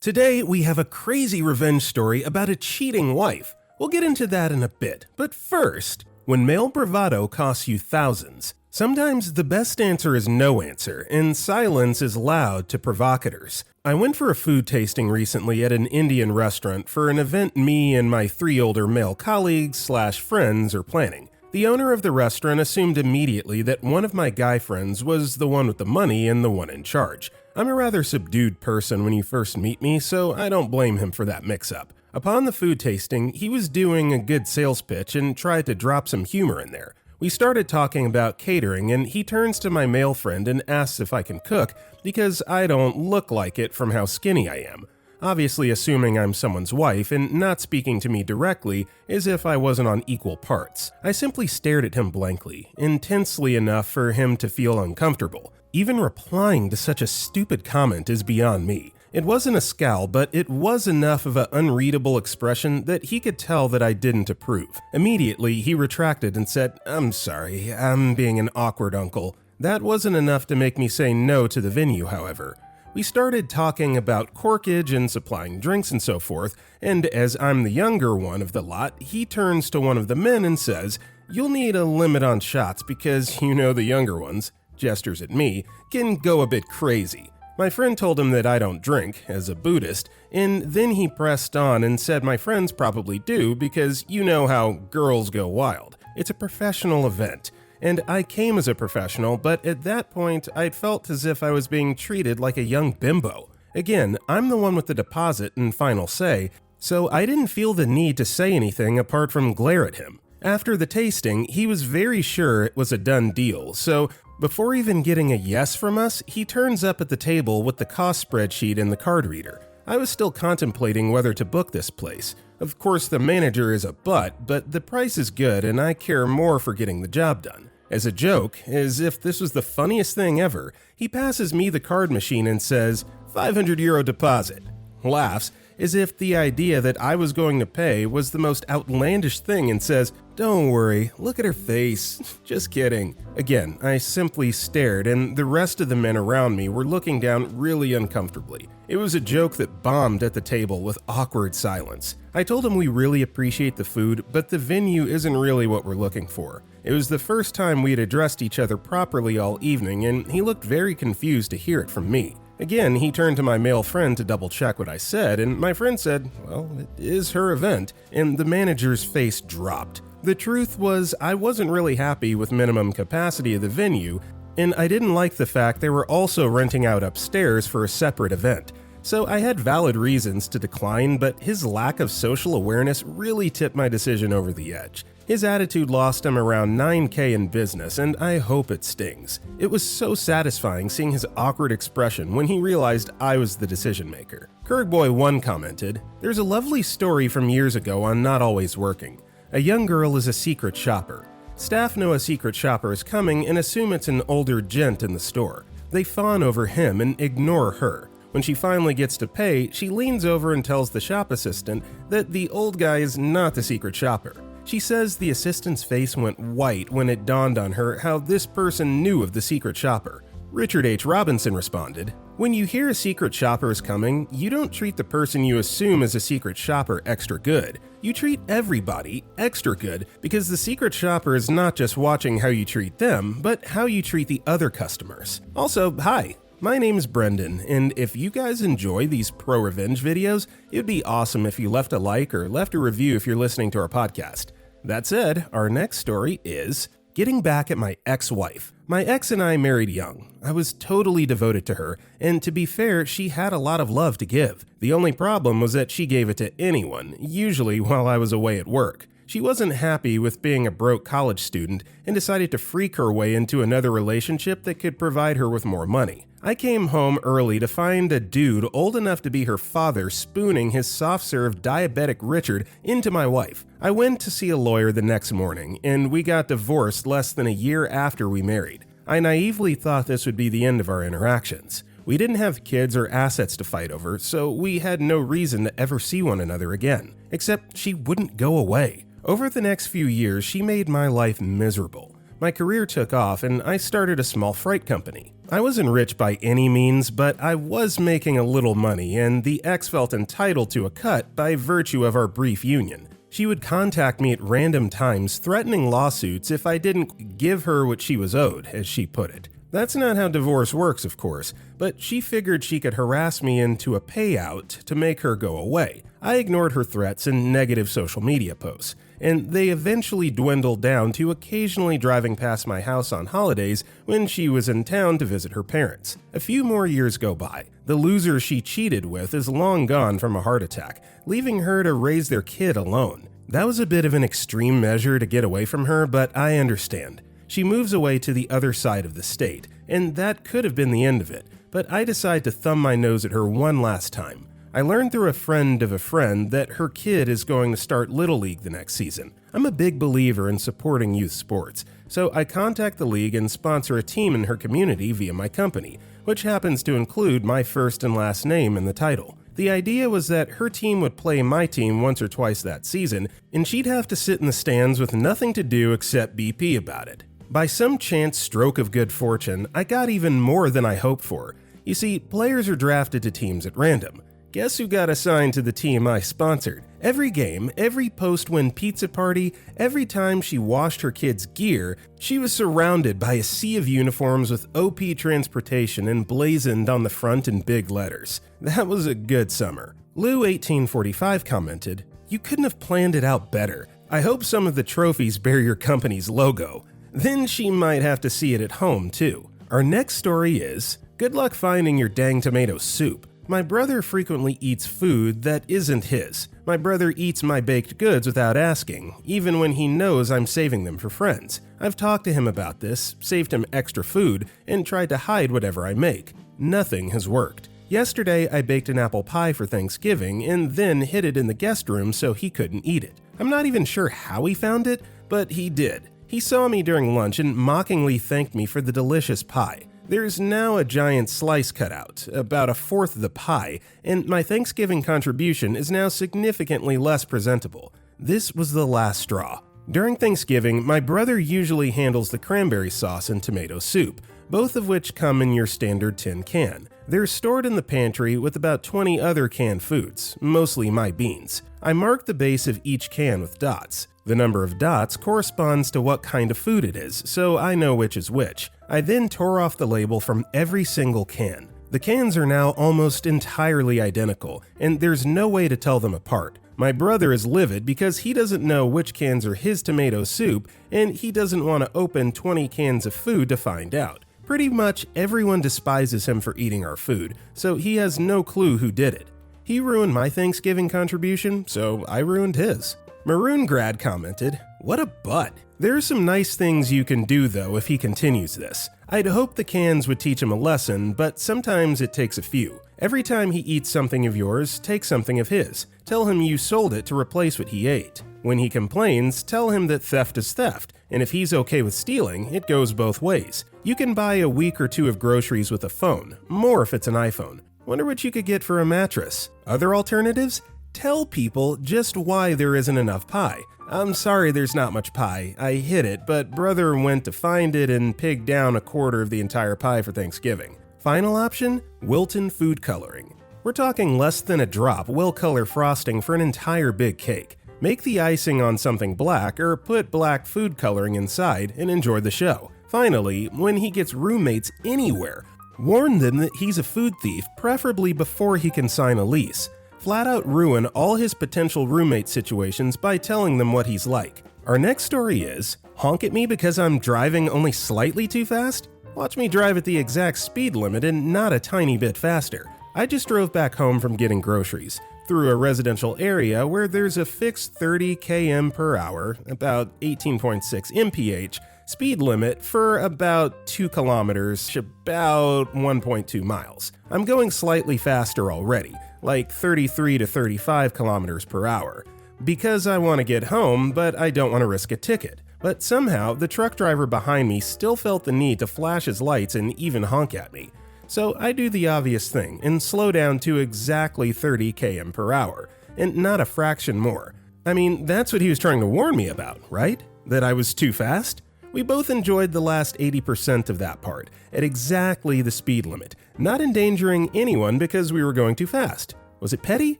Today, we have a crazy revenge story about a cheating wife. We'll get into that in a bit, but first, when male bravado costs you thousands, sometimes the best answer is no answer, and silence is loud to provocateurs. I went for a food tasting recently at an Indian restaurant for an event me and my 3 older male colleagues/friends are planning. The owner of the restaurant assumed immediately that one of my guy friends was the one with the money and the one in charge. I'm a rather subdued person when you first meet me, so I don't blame him for that mix-up. Upon the food tasting, he was doing a good sales pitch and tried to drop some humor in there. We started talking about catering, and he turns to my male friend and asks if I can cook because I don't look like it from how skinny I am. Obviously assuming I'm someone's wife and not speaking to me directly as if I wasn't on equal parts. I simply stared at him blankly, intensely enough for him to feel uncomfortable. Even replying to such a stupid comment is beyond me. It wasn't a scowl, but it was enough of an unreadable expression that he could tell that I didn't approve. Immediately, he retracted and said, "I'm sorry, I'm being an awkward uncle." That wasn't enough to make me say no to the venue, however. We started talking about corkage and supplying drinks and so forth, and as I'm the younger one of the lot, he turns to one of the men and says, "You'll need a limit on shots because you know the younger ones," gestures at me, "can go a bit crazy." My friend told him that I don't drink, as a Buddhist, and then he pressed on and said my friends probably do because you know how girls go wild. It's a professional event. And I came as a professional, but at that point, I felt as if I was being treated like a young bimbo. Again, I'm the one with the deposit and final say, so I didn't feel the need to say anything apart from glare at him. After the tasting, he was very sure it was a done deal, so before even getting a yes from us, he turns up at the table with the cost spreadsheet and the card reader. I was still contemplating whether to book this place. Of course, the manager is a butt, but the price is good and I care more for getting the job done. As a joke, as if this was the funniest thing ever, he passes me the card machine and says, €500 deposit. Laughs, as if the idea that I was going to pay was the most outlandish thing and says, "Don't worry, look at her face, just kidding." Again, I simply stared and the rest of the men around me were looking down really uncomfortably. It was a joke that bombed at the table with awkward silence. I told him we really appreciate the food, but the venue isn't really what we're looking for. It was the first time we had addressed each other properly all evening and he looked very confused to hear it from me. Again, he turned to my male friend to double check what I said, and my friend said, "Well, it is her event," and the manager's face dropped. The truth was, I wasn't really happy with minimum capacity of the venue, and I didn't like the fact they were also renting out upstairs for a separate event. So I had valid reasons to decline, but his lack of social awareness really tipped my decision over the edge. His attitude lost him around $9K in business, and I hope it stings. It was so satisfying seeing his awkward expression when he realized I was the decision maker. Kurgboy1 commented, "There's a lovely story from years ago on Not Always Working. A young girl is a secret shopper. Staff know a secret shopper is coming and assume it's an older gent in the store. They fawn over him and ignore her. When she finally gets to pay, she leans over and tells the shop assistant that the old guy is not the secret shopper. She says the assistant's face went white when it dawned on her how this person knew of the secret shopper. Richard H. Robinson responded, "When you hear a secret shopper is coming, you don't treat the person you assume is a secret shopper extra good. You treat everybody extra good because the secret shopper is not just watching how you treat them, but how you treat the other customers." Also, hi. My name is Brendan, and if you guys enjoy these ProRevenge videos, it'd be awesome if you left a like or left a review if you're listening to our podcast. That said, our next story is getting back at my ex-wife. My ex and I married young. I was totally devoted to her, and to be fair, she had a lot of love to give. The only problem was that she gave it to anyone, usually while I was away at work. She wasn't happy with being a broke college student and decided to freak her way into another relationship that could provide her with more money. I came home early to find a dude old enough to be her father spooning his soft-serve diabetic Richard into my wife. I went to see a lawyer the next morning, and we got divorced less than a year after we married. I naively thought this would be the end of our interactions. We didn't have kids or assets to fight over, so we had no reason to ever see one another again. Except she wouldn't go away. Over the next few years, she made my life miserable. My career took off and I started a small freight company. I wasn't rich by any means, but I was making a little money, and the ex felt entitled to a cut by virtue of our brief union. She would contact me at random times, threatening lawsuits if I didn't give her what she was owed, as she put it. That's not how divorce works, of course, but she figured she could harass me into a payout to make her go away. I ignored her threats and negative social media posts, and they eventually dwindled down to occasionally driving past my house on holidays when she was in town to visit her parents. A few more years go by. The loser she cheated with is long gone from a heart attack, leaving her to raise their kid alone. That was a bit of an extreme measure to get away from her, but I understand. She moves away to the other side of the state, and that could have been the end of it, but I decide to thumb my nose at her one last time. I learned through a friend of a friend that her kid is going to start Little League the next season. I'm a big believer in supporting youth sports, so I contact the league and sponsor a team in her community via my company, which happens to include my first and last name in the title. The idea was that her team would play my team once or twice that season, and she'd have to sit in the stands with nothing to do except BP about it. By some chance stroke of good fortune, I got even more than I hoped for. You see, players are drafted to teams at random. Guess who got assigned to the team I sponsored? Every game, every post-win pizza party, every time she washed her kids' gear, she was surrounded by a sea of uniforms with OP transportation emblazoned on the front in big letters. That was a good summer. Lou1845 commented, "You couldn't have planned it out better. I hope some of the trophies bear your company's logo." Then she might have to see it at home, too. Our next story is, good luck finding your dang tomato soup. My brother frequently eats food that isn't his. My brother eats my baked goods without asking, even when he knows I'm saving them for friends. I've talked to him about this, saved him extra food, and tried to hide whatever I make. Nothing has worked. Yesterday, I baked an apple pie for Thanksgiving and then hid it in the guest room so he couldn't eat it. I'm not even sure how he found it, but he did. He saw me during lunch and mockingly thanked me for the delicious pie. There's now a giant slice cut out, about a fourth of the pie, and my Thanksgiving contribution is now significantly less presentable. This was the last straw. During Thanksgiving, my brother usually handles the cranberry sauce and tomato soup, both of which come in your standard tin can. They're stored in the pantry with about 20 other canned foods, mostly my beans. I mark the base of each can with dots. The number of dots corresponds to what kind of food it is, so I know which is which. I then tore off the label from every single can. The cans are now almost entirely identical, and there's no way to tell them apart. My brother is livid because he doesn't know which cans are his tomato soup, and he doesn't want to open 20 cans of food to find out. Pretty much everyone despises him for eating our food, so he has no clue who did it. He ruined my Thanksgiving contribution, so I ruined his. Maroon Grad commented, "What a butt." There are some nice things you can do though if he continues this. I'd hope the cans would teach him a lesson, but sometimes it takes a few. Every time he eats something of yours, take something of his. Tell him you sold it to replace what he ate. When he complains, tell him that theft is theft, and if he's okay with stealing, it goes both ways. You can buy a week or two of groceries with a phone, more if it's an iPhone. Wonder what you could get for a mattress. Other alternatives? Tell people just why there isn't enough pie. "I'm sorry there's not much pie. I hid it, but brother went to find it and pigged down a quarter of the entire pie for Thanksgiving." Final option? Wilton food coloring. We're talking less than a drop will color frosting for an entire big cake. Make the icing on something black or put black food coloring inside and enjoy the show. Finally, when he gets roommates anywhere, warn them that he's a food thief, preferably before he can sign a lease. Flat out ruin all his potential roommate situations by telling them what he's like. Our next story is, honk at me because I'm driving only slightly too fast? Watch me drive at the exact speed limit and not a tiny bit faster. I just drove back home from getting groceries, through a residential area where there's a fixed 30 km per hour, about 18.6 mph, speed limit for about 2 kilometers, about 1.2 miles. I'm going slightly faster already, like 33 to 35 kilometers per hour, because I want to get home, but I don't want to risk a ticket. But somehow, the truck driver behind me still felt the need to flash his lights and even honk at me. So I do the obvious thing and slow down to exactly 30 km per hour, and not a fraction more. I mean, that's what he was trying to warn me about, right? That I was too fast? We both enjoyed the last 80% of that part, at exactly the speed limit, not endangering anyone because we were going too fast. Was it petty?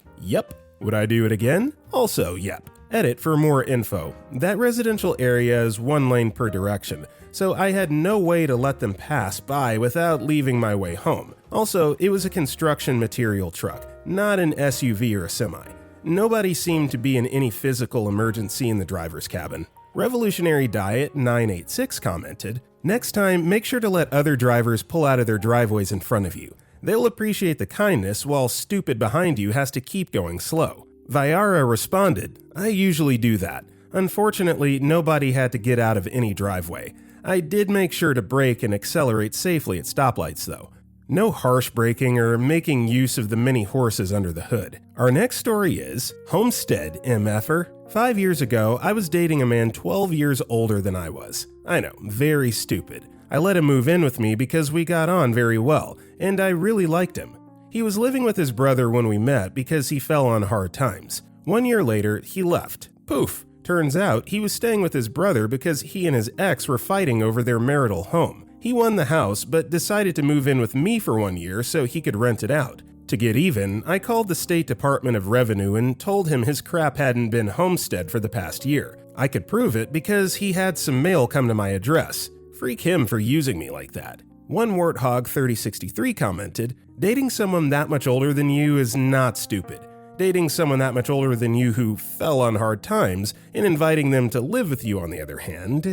Yep. Would I do it again? Also, yep. Edit for more info. That residential area is 1 lane per direction, so I had no way to let them pass by without leaving my way home. Also, it was a construction material truck, not an SUV or a semi. Nobody seemed to be in any physical emergency in the driver's cabin. Revolutionary Diet 986 commented, "Next time, make sure to let other drivers pull out of their driveways in front of you. They'll appreciate the kindness while stupid behind you has to keep going slow." Viara responded, "I usually do that. Unfortunately, nobody had to get out of any driveway. I did make sure to brake and accelerate safely at stoplights though. No harsh braking or making use of the many horses under the hood." Our next story is Homestead, mfer. 5 years ago, I was dating a man 12 years older than I was. I know, very stupid. I let him move in with me because we got on very well, and I really liked him. He was living with his brother when we met because he fell on hard times. 1 year later, he left. Poof! Turns out he was staying with his brother because he and his ex were fighting over their marital home. He won the house, but decided to move in with me for 1 year so he could rent it out. To get even, I called the State Department of Revenue and told him his crap hadn't been homestead for the past year. I could prove it because he had some mail come to my address. Freak him for using me like that. One Warthog 3063 commented, "Dating someone that much older than you is not stupid. Dating someone that much older than you who fell on hard times and inviting them to live with you on the other hand,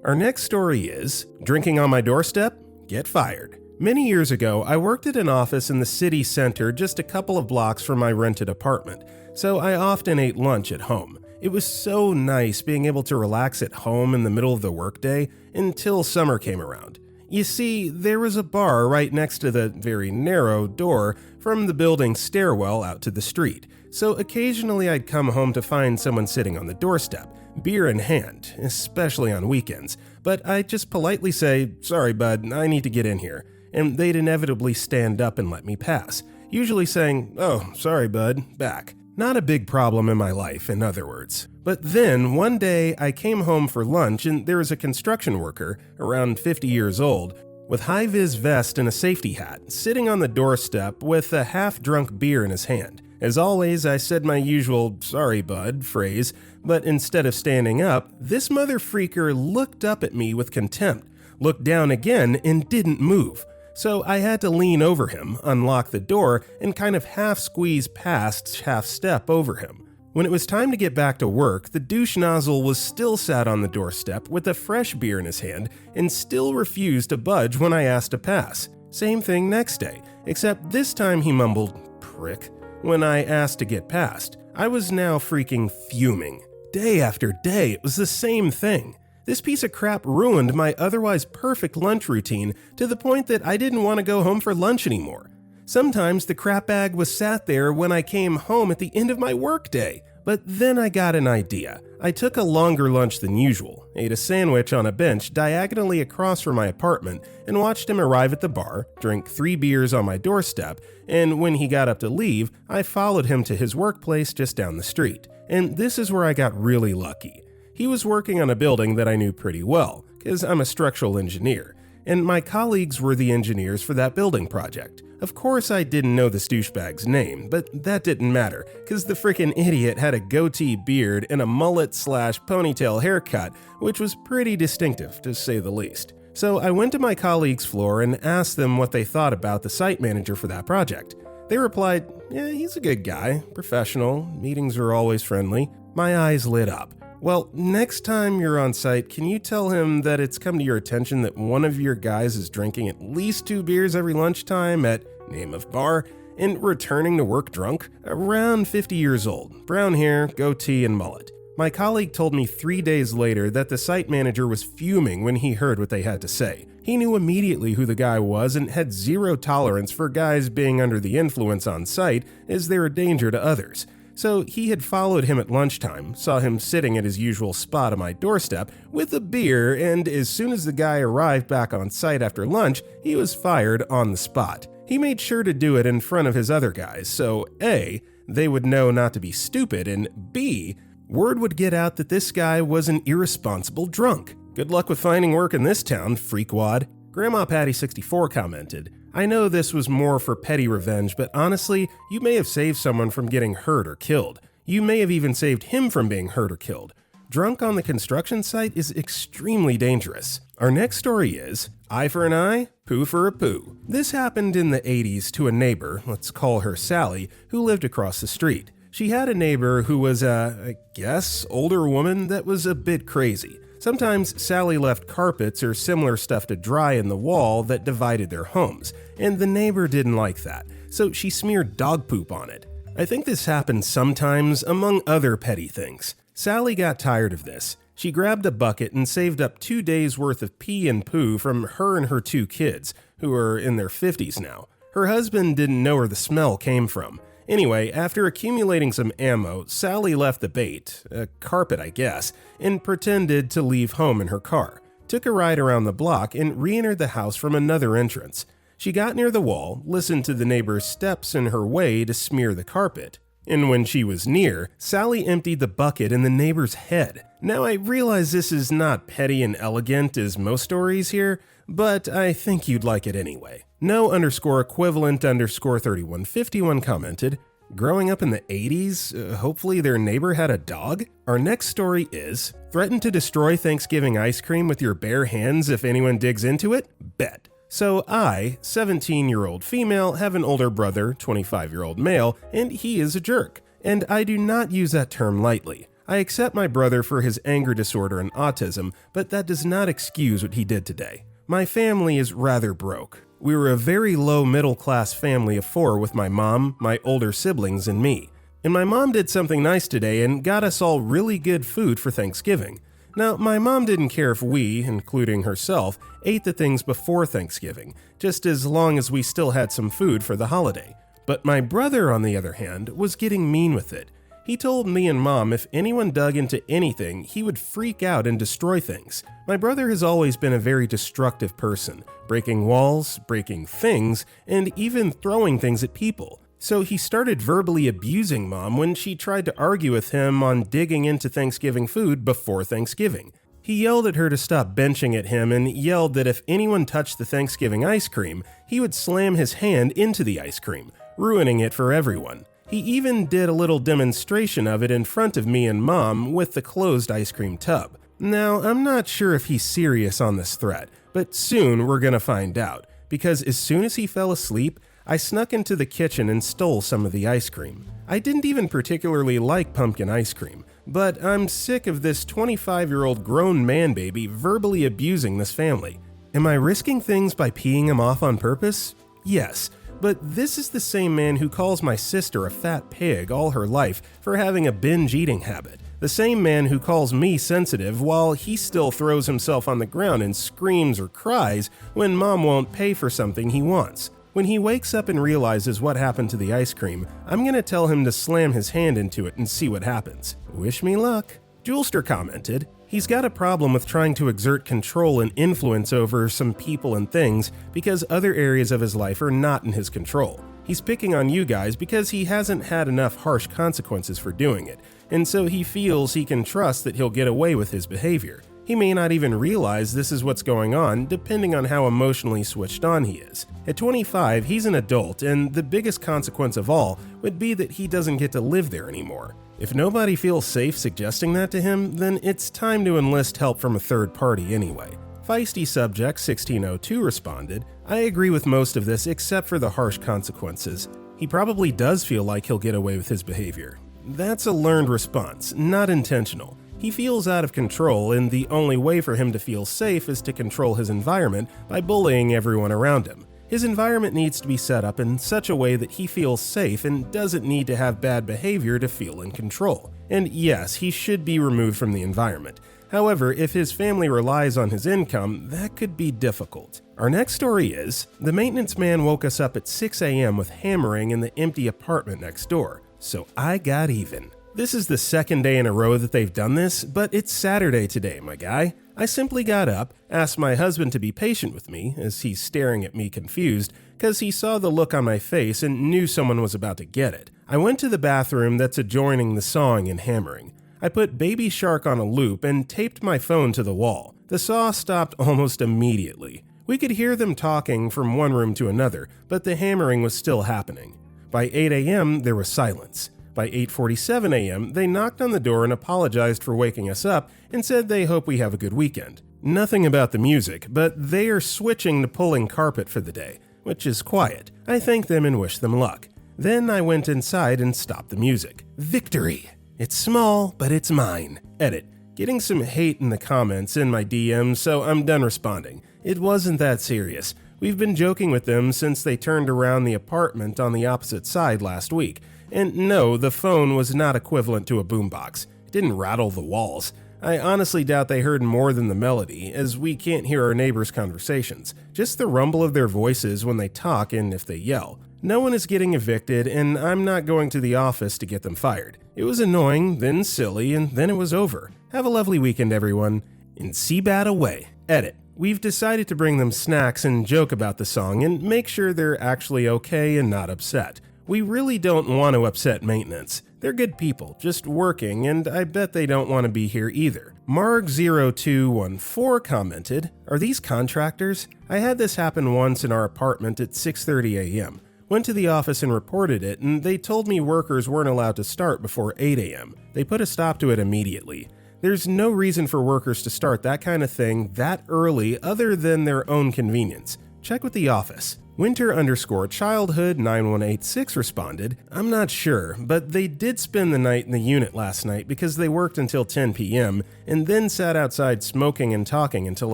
Our next story is, drinking on my doorstep? Get fired. Many years ago, I worked at an office in the city center just a couple of blocks from my rented apartment, so I often ate lunch at home. It was so nice being able to relax at home in the middle of the workday until summer came around. You see, there was a bar right next to the very narrow door from the building's stairwell out to the street, so occasionally I'd come home to find someone sitting on the doorstep, beer in hand, especially on weekends, but I'd just politely say, "Sorry bud, I need to get in here," and they'd inevitably stand up and let me pass, usually saying, "Oh, sorry bud, back." Not a big problem in my life, in other words. But then, one day, I came home for lunch and there was a construction worker, around 50 years old, with high-vis vest and a safety hat, sitting on the doorstep with a half-drunk beer in his hand. As always, I said my usual, "sorry bud" phrase, but instead of standing up, this mother freaker looked up at me with contempt, looked down again, and didn't move. So I had to lean over him, unlock the door, and kind of half-squeeze past, half-step over him. When it was time to get back to work, the douche nozzle was still sat on the doorstep with a fresh beer in his hand and still refused to budge when I asked to pass. Same thing next day, except this time he mumbled, "prick," when I asked to get past. I was now freaking fuming. Day after day, it was the same thing. This piece of crap ruined my otherwise perfect lunch routine to the point that I didn't want to go home for lunch anymore. Sometimes the crap bag was sat there when I came home at the end of my workday. But then I got an idea. I took a longer lunch than usual, ate a sandwich on a bench diagonally across from my apartment, and watched him arrive at the bar, drink 3 beers on my doorstep, and when he got up to leave, I followed him to his workplace just down the street. And this is where I got really lucky. He was working on a building that I knew pretty well, because I'm a structural engineer, and my colleagues were the engineers for that building project. Of course I didn't know this douchebag's name, but that didn't matter, because the frickin' idiot had a goatee beard and a mullet/ponytail haircut, which was pretty distinctive, to say the least. So I went to my colleague's floor and asked them what they thought about the site manager for that project. They replied, "Yeah, he's a good guy, professional, meetings are always friendly." My eyes lit up. "Well, next time you're on site, can you tell him that it's come to your attention that one of your guys is drinking at least 2 beers every lunchtime at name of bar and returning to work drunk? Around 50 years old, brown hair, goatee, and mullet." My colleague told me 3 days later that the site manager was fuming when he heard what they had to say. He knew immediately who the guy was and had zero tolerance for guys being under the influence on site as they're a danger to others. So he had followed him at lunchtime, saw him sitting at his usual spot on my doorstep with a beer, and as soon as the guy arrived back on site after lunch, he was fired on the spot. He made sure to do it in front of his other guys, so A, they would know not to be stupid, and B, word would get out that this guy was an irresponsible drunk. Good luck with finding work in this town, freakwad. Grandma Patty64 commented, I know this was more for petty revenge, but honestly, you may have saved someone from getting hurt or killed. You may have even saved him from being hurt or killed. Drunk on the construction site is extremely dangerous. Our next story is, eye for an eye, poo for a poo. This happened in the 80s to a neighbor, let's call her Sally, who lived across the street. She had a neighbor who was I guess, older woman that was a bit crazy. Sometimes Sally left carpets or similar stuff to dry in the wall that divided their homes, and the neighbor didn't like that, so she smeared dog poop on it. I think this happens sometimes, among other petty things. Sally got tired of this. She grabbed a bucket and saved up 2 days' worth of pee and poo from her and her 2 kids, who are in their 50s now. Her husband didn't know where the smell came from. Anyway, after accumulating some ammo, Sally left the bait, a carpet I guess, and pretended to leave home in her car, took a ride around the block, and re-entered the house from another entrance. She got near the wall, listened to the neighbor's steps in her way to smear the carpet, and when she was near, Sally emptied the bucket in the neighbor's head. Now I realize this is not petty and elegant as most stories here, but I think you'd like it anyway. No_equivalent_3151 commented, growing up in the 80s, hopefully their neighbor had a dog? Our next story is, threaten to destroy Thanksgiving ice cream with your bare hands if anyone digs into it? Bet. So I, 17-year-old female, have an older brother, 25-year-old male, and he is a jerk. And I do not use that term lightly. I accept my brother for his anger disorder and autism, but that does not excuse what he did today. My family is rather broke. We were a very low middle-class family of 4 with my mom, my older siblings, and me. And my mom did something nice today and got us all really good food for Thanksgiving. Now, my mom didn't care if we, including herself, ate the things before Thanksgiving, just as long as we still had some food for the holiday. But my brother, on the other hand, was getting mean with it. He told me and Mom if anyone dug into anything, he would freak out and destroy things. My brother has always been a very destructive person, breaking walls, breaking things, and even throwing things at people. So he started verbally abusing Mom when she tried to argue with him on digging into Thanksgiving food before Thanksgiving. He yelled at her to stop benching at him and yelled that if anyone touched the Thanksgiving ice cream, he would slam his hand into the ice cream, ruining it for everyone. He even did a little demonstration of it in front of me and Mom with the closed ice cream tub. Now, I'm not sure if he's serious on this threat, but soon we're gonna find out, because as soon as he fell asleep, I snuck into the kitchen and stole some of the ice cream. I didn't even particularly like pumpkin ice cream, but I'm sick of this 25-year-old grown man baby verbally abusing this family. Am I risking things by peeing him off on purpose? Yes. But this is the same man who calls my sister a fat pig all her life for having a binge eating habit. The same man who calls me sensitive while he still throws himself on the ground and screams or cries when Mom won't pay for something he wants. When he wakes up and realizes what happened to the ice cream, I'm gonna tell him to slam his hand into it and see what happens. Wish me luck. Julester commented, he's got a problem with trying to exert control and influence over some people and things because other areas of his life are not in his control. He's picking on you guys because he hasn't had enough harsh consequences for doing it, and so he feels he can trust that he'll get away with his behavior. He may not even realize this is what's going on, depending on how emotionally switched on he is. At 25, he's an adult, and the biggest consequence of all would be that he doesn't get to live there anymore. If nobody feels safe suggesting that to him, then it's time to enlist help from a third party anyway. Feisty Subject 1602 responded, I agree with most of this except for the harsh consequences. He probably does feel like he'll get away with his behavior. That's a learned response, not intentional. He feels out of control, and the only way for him to feel safe is to control his environment by bullying everyone around him. His environment needs to be set up in such a way that he feels safe and doesn't need to have bad behavior to feel in control. And yes, he should be removed from the environment. However, if his family relies on his income, that could be difficult. Our next story is, the maintenance man woke us up at 6 a.m. with hammering in the empty apartment next door, so I got even. This is the second day in a row that they've done this, but it's Saturday today, my guy. I simply got up, asked my husband to be patient with me, as he's staring at me confused, cause he saw the look on my face and knew someone was about to get it. I went to the bathroom that's adjoining the sawing and hammering. I put Baby Shark on a loop and taped my phone to the wall. The saw stopped almost immediately. We could hear them talking from one room to another, but the hammering was still happening. By 8 a.m., there was silence. By 8:47 a.m., they knocked on the door and apologized for waking us up and said they hope we have a good weekend. Nothing about the music, but they are switching to pulling carpet for the day, which is quiet. I thank them and wish them luck. Then I went inside and stopped the music. Victory! It's small, but it's mine. Edit. Getting some hate in the comments in my DMs, so I'm done responding. It wasn't that serious. We've been joking with them since they turned around the apartment on the opposite side last week. And no, the phone was not equivalent to a boombox. It didn't rattle the walls. I honestly doubt they heard more than the melody, as we can't hear our neighbors' conversations. Just the rumble of their voices when they talk and if they yell. No one is getting evicted, and I'm not going to the office to get them fired. It was annoying, then silly, and then it was over. Have a lovely weekend, everyone. And see bad away. Edit. We've decided to bring them snacks and joke about the song and make sure they're actually okay and not upset. We really don't want to upset maintenance. They're good people, just working, and I bet they don't want to be here either. Marg0214 commented, "Are these contractors? I had this happen once in our apartment at 6:30 a.m. Went to the office and reported it, and they told me workers weren't allowed to start before 8 a.m. They put a stop to it immediately. There's no reason for workers to start that kind of thing that early other than their own convenience. Check with the office." Winter_childhood9186 responded, "I'm not sure, but they did spend the night in the unit last night because they worked until 10 p.m. and then sat outside smoking and talking until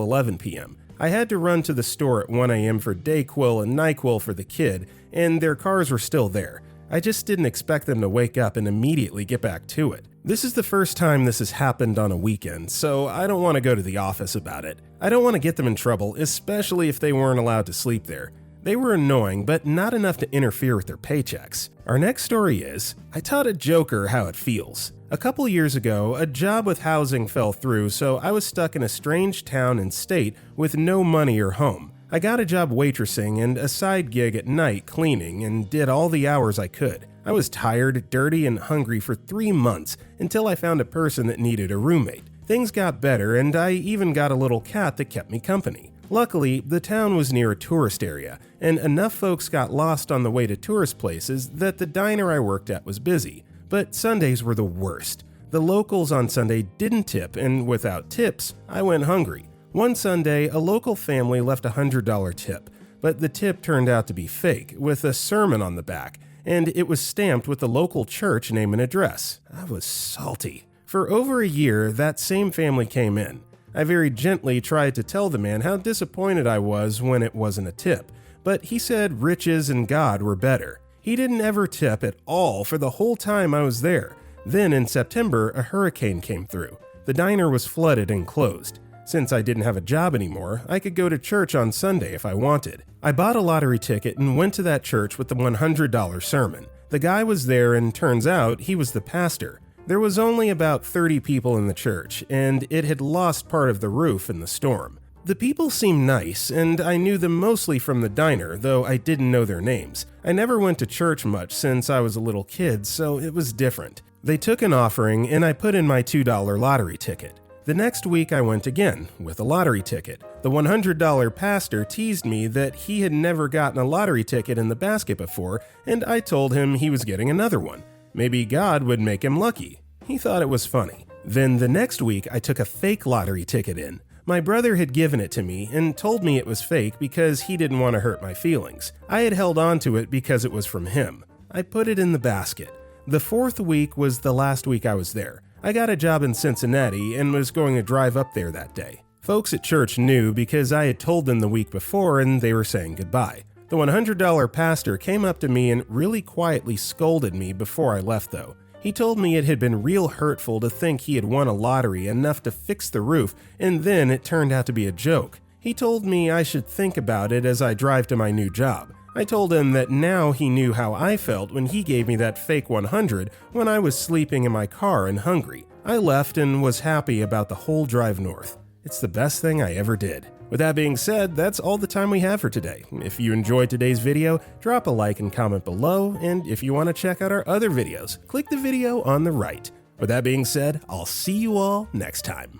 11 p.m. I had to run to the store at 1 a.m. for Dayquil and NyQuil for the kid, and their cars were still there. I just didn't expect them to wake up and immediately get back to it. This is the first time this has happened on a weekend, so I don't want to go to the office about it. I don't want to get them in trouble, especially if they weren't allowed to sleep there. They were annoying, but not enough to interfere with their paychecks." Our next story is, "I taught a joker how it feels. A couple years ago, a job with housing fell through, so I was stuck in a strange town and state with no money or home. I got a job waitressing and a side gig at night cleaning and did all the hours I could. I was tired, dirty, and hungry for 3 months until I found a person that needed a roommate. Things got better, and I even got a little cat that kept me company. Luckily, the town was near a tourist area, and enough folks got lost on the way to tourist places that the diner I worked at was busy. But Sundays were the worst. The locals on Sunday didn't tip, and without tips, I went hungry. One Sunday, a local family left a $100 tip, but the tip turned out to be fake, with a sermon on the back, and it was stamped with the local church name and address. I was salty. For over a year, that same family came in. I very gently tried to tell the man how disappointed I was when it wasn't a tip, but he said riches and God were better. He didn't ever tip at all for the whole time I was there. Then in September, a hurricane came through. The diner was flooded and closed. Since I didn't have a job anymore, I could go to church on Sunday if I wanted. I bought a lottery ticket and went to that church with the $100 sermon. The guy was there, and turns out he was the pastor. There was only about 30 people in the church, and it had lost part of the roof in the storm. The people seemed nice, and I knew them mostly from the diner, though I didn't know their names. I never went to church much since I was a little kid, so it was different. They took an offering, and I put in my $2 lottery ticket. The next week I went again, with a lottery ticket. The $100 pastor teased me that he had never gotten a lottery ticket in the basket before, and I told him he was getting another one. Maybe God would make him lucky. He thought it was funny. Then the next week I took a fake lottery ticket in. My brother had given it to me and told me it was fake because he didn't want to hurt my feelings. I had held on to it because it was from him. I put it in the basket. The 4th week was the last week I was there. I got a job in Cincinnati and was going to drive up there that day. Folks at church knew because I had told them the week before and they were saying goodbye. The $100 pastor came up to me and really quietly scolded me before I left though. He told me it had been real hurtful to think he had won a lottery enough to fix the roof, and then it turned out to be a joke. He told me I should think about it as I drive to my new job. I told him that now he knew how I felt when he gave me that fake 100 when I was sleeping in my car and hungry. I left and was happy about the whole drive north. It's the best thing I ever did. With that being said, that's all the time we have for today. If you enjoyed today's video, drop a like and comment below, and if you want to check out our other videos, click the video on the right. With that being said, I'll see you all next time.